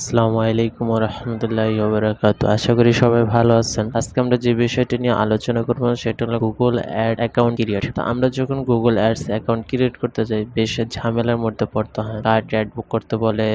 আসসালামু আলাইকুম ওয়া রাহমাতুল্লাহি ওয়া বারাকাতুহু। আশা করি সবাই ভালো আছেন। আজকে আমরা যে বিষয়টি নিয়ে আলোচনা করব সেটা হলো গুগল অ্যাড অ্যাকাউন্ট ক্রিয়েট। তো আমরা যখন গুগল অ্যাডস অ্যাকাউন্ট ক্রিয়েট করতে যাই বেশ ঝামেলার মধ্যে পড়তে হয়। কার্ড অ্যাড বুক করতে বলে,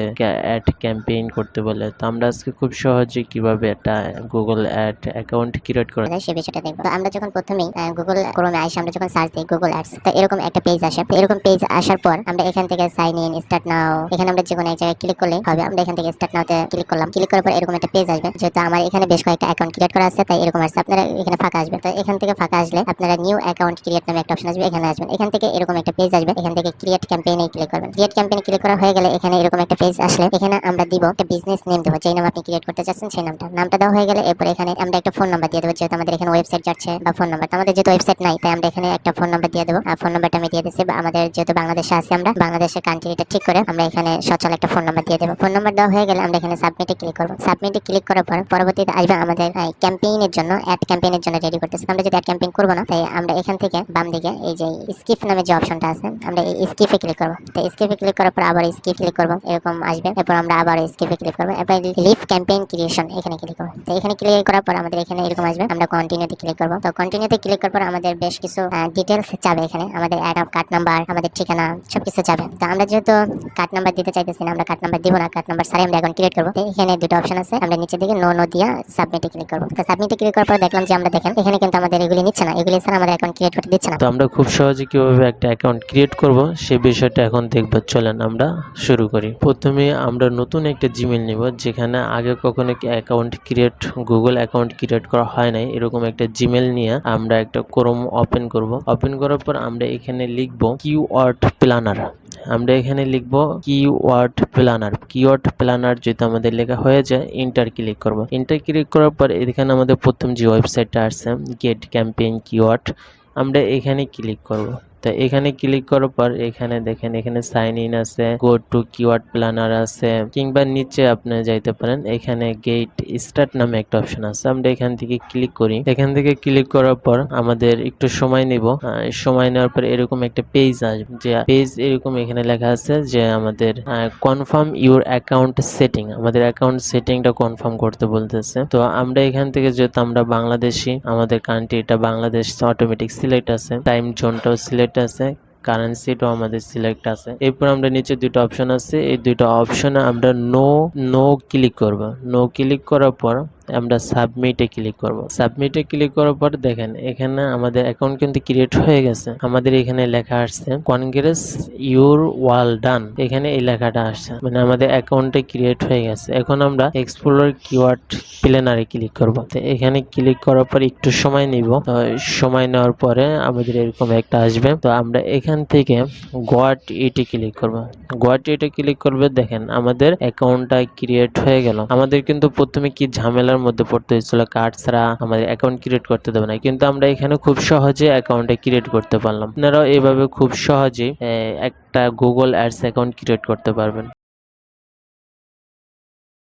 অ্যাড ক্যাম্পেইন করতে বলে। তো আমরা আজকে খুব সহজে কিভাবে একটা গুগল অ্যাড অ্যাকাউন্ট ক্রিয়েট করা যায় সে বিষয়টা দেখবো। তো আমরা যখন প্রথমেই গুগল ক্রোমে আসি, আমরা যখন সার্চ দিই গুগল অ্যাডস, তো এরকম একটা পেজ আসে। তো এরকম পেজ আসার পর আমরা এখান থেকে সাইন ইন, স্টার্ট নাও, এখানে আমরা যে কোনো এক জায়গায় ক্লিক করলেই হবে। আমরা এখান থেকে স্টার্ট নাওতে ক্লিক করলাম। ক্লিক করার পর এরকম একটা পেজ আসবে। যেহেতু আমার এখানে বেশ কয়েকটা অ্যাকাউন্ট ক্রিয়েট করা আছে, তাই এরকম আসছে। আপনারা এখানে ফাঁকা আসবে। তো এখান থেকে ফাঁকা আসলে আপনারা নিউ অ্যাকাউন্ট ক্রিয়েট নামে একটা অপশন আসবে, এখানে আসবেন। এখান থেকে এরকম একটা পেজ আসবে। এখান থেকে ক্রিয়েট ক্যাম্পেইনে ক্লিক করবেন। ক্রিয়েট ক্যাম্পেইনে ক্লিক করা হয়ে গেলে এখানে এরকম একটা পেজ আসলে এখানে আমরা দিব একটা বিজনেস নেম দেবো, যেই নাম আপনি ক্রিয়েট করতে চাচ্ছেন সেই নামটা দেওয়া হয়ে গেলে এরপর এখানে আমরা একটা ফোন নাম্বার দিয়ে দেবো। যেহেতু আমাদের এখানে ওয়েবসাইট যাচ্ছে বা ফোন নাম্বার, আমাদের যেহেতু ওয়েবসাইট নাই তাই আমরা এখানে একটা ফোন নাম্বার দিয়ে দেবো। আর ফোন নাম্বারটা আমি দিয়ে দিচ্ছি। আমাদের যেহেতু বাংলাদেশে আছি, আমরা বাংলাদেশের কান্ট্রিটা ঠিক করে আমরা এখানে সচল একটা ফোন নাম্বার দিয়ে দেবো। ফোন নাম্বার দেওয়া হয়ে গেলে আমরা এখানে সাবমিটে ক্লিক করবো। সাবমিটে ক্লিক করার পর পরবর্তীতে আসবে আমাদের ক্যাম্পেইনের জন্য, অ্যাড ক্যাম্পেইনের জন্য রেডি করতেছি। আমরা যদি অ্যাড ক্যাম্পেইন করবো না, তাই আমরা এখান থেকে বাম দিকে এই যে স্কিপ নামে যে অপশনটা আছে, আমরা এই স্কিপে ক্লিক করবো। তো স্কিপে ক্লিক করার পর আবার স্কিপ ক্লিক করবো, এরকম আসবে। এরপর আমরা আবার স্কিপে ক্লিক করবো। এরপর লিভ ক্যাম্পেইন ক্রিয়েশন এখানে ক্লিক করবো। তো এখানে ক্লিক করার পর আমাদের এখানে এরকম আসবে। আমরা কন্টিনিউতে ক্লিক করবো। তো কন্টিনিউতে ক্লিক করার পর আমাদের বেশ কিছু ডিটেলস চাবে। এখানে আমাদের অ্যাড অফ কার্ড নাম্বার, আমাদের ঠিকানা সবকিছু চাবে। তো আমরা যেহেতু কার্ড নাম্বার দিতে চাইতেছি না, আমরা কার্ড নাম্বার দিব না। কার্ড নাম্বার ছাড়াই আমরা এখন ক্রিয়েট করবো। এখানে দুটো অপশন আছে, আমরা নিচের দিকে নো দিয়া সাবমিটে ক্লিক করবো। তো সাবমিটে ক্লিক করার পর দেখলাম যে আমরা দেখেন এখানে কিন্তু আমাদের এগুলি নিচ্ছে না, এগুলি ছাড়া আমাদের অ্যাকাউন্ট ক্রিয়েট করতে দিচ্ছে না। তো আমরা খুব সহজে কিভাবে একটা অ্যাকাউন্ট ক্রিয়েট করব সেই বিষয়টা এখন দেখব। চলেন আমরা শুরু করি। প্রথমে আমরা নতুন একটা জিমেইল নিব, যেখানে আগে কখনো account create Google account create করা হয় নাই। এরকম একটা জিমেইল নিয়ে আমরা একটা ক্রোম ওপেন করব। ওপেন করার পর আমরা এখানে লিখব কিওয়ার্ড প্ল্যানার। আমরা এখানে লিখব কিওয়ার্ড প্ল্যানার। কিওয়ার্ড প্ল্যানার যদি আমাদের লেখা হয়ে যায়, এন্টার ক্লিক করব। এন্টার ক্লিক করার পর এখানে আমাদের প্রথম যে ওয়েবসাইটটা আসছে গেট ক্যাম্পেইন কিওয়ার্ড, আমরা এখানে ক্লিক করব। তো এখানে ক্লিক করার পর এখানে দেখেন এখানে সাইন ইন আছে, গো টু কিওয়ার্ড প্ল্যানার আছে, কিংবা নিচে আপনি যাইতে পারেন। এখানে গেট স্টার্ট নামে একটা অপশন আছে, আমরা এখান থেকে ক্লিক করি। এখান থেকে ক্লিক করার পর আমাদের একটু সময় নিব। সময় নেওয়ার পর এরকম একটা পেজ আসবে, যে পেজ এরকম এখানে লেখা আছে যে আমাদের কনফার্ম ইউর অ্যাকাউন্ট সেটিং, আমাদের অ্যাকাউন্ট সেটিংটা কনফার্ম করতে বলতেছে। তো আমরা এখান থেকে যেহেতু আমরা বাংলাদেশি, আমাদের কান্ট্রিটা বাংলাদেশ অটোমেটিক সিলেক্ট আছে, টাইম জোনটাও সিলেক্ট আছে, কারেন্সিটাও আমাদের সিলেক্ট আছে। এরপর আমরা নিচে দুটো অপশন আছে, এই দুটো অপশনে আমরা নো ক্লিক করব। নো ক্লিক করার পর আমরা সাবমিটে ক্লিক করব। সাবমিটে ক্লিক করার পর দেখেন এখানে আমাদের অ্যাকাউন্ট কিন্তু ক্রিয়েট হয়ে গেছে। আমাদের এখানে লেখা আসছে কনগ্রেস ইউর ওয়াল ডান, এখানে এই লেখাটা আসছে, মানে আমাদের অ্যাকাউন্টে ক্রিয়েট হয়ে গেছে। এখন আমরা এক্সপ্লোর কিওয়ার্ড প্ল্যানারে ক্লিক করব। তো এখানে ক্লিক করার পর একটু সময় নিব। তো সময় নেওয়ার পরে আমাদের এরকম একটা আসবে। তো আমরা এখান থেকে গোয়াট ইটে ক্লিক করব। গোয়াট ইটে ক্লিক করবে, দেখেন আমাদের অ্যাকাউন্টটা ক্রিয়েট হয়ে গেল। আমাদের কিন্তু প্রথমে কি ঝামেলার মধ্যে পড়তে হয়েছিল, কার্ড ছাড়া আমাদের অ্যাকাউন্ট ক্রিয়েট করতে দেবে না, কিন্তু আমরা এখানে খুব সহজে অ্যাকাউন্টে ক্রিয়েট করতে পারলাম। আপনারাও এভাবে খুব সহজে একটা গুগল অ্যাডস অ্যাকাউন্ট ক্রিয়েট করতে পারবেন।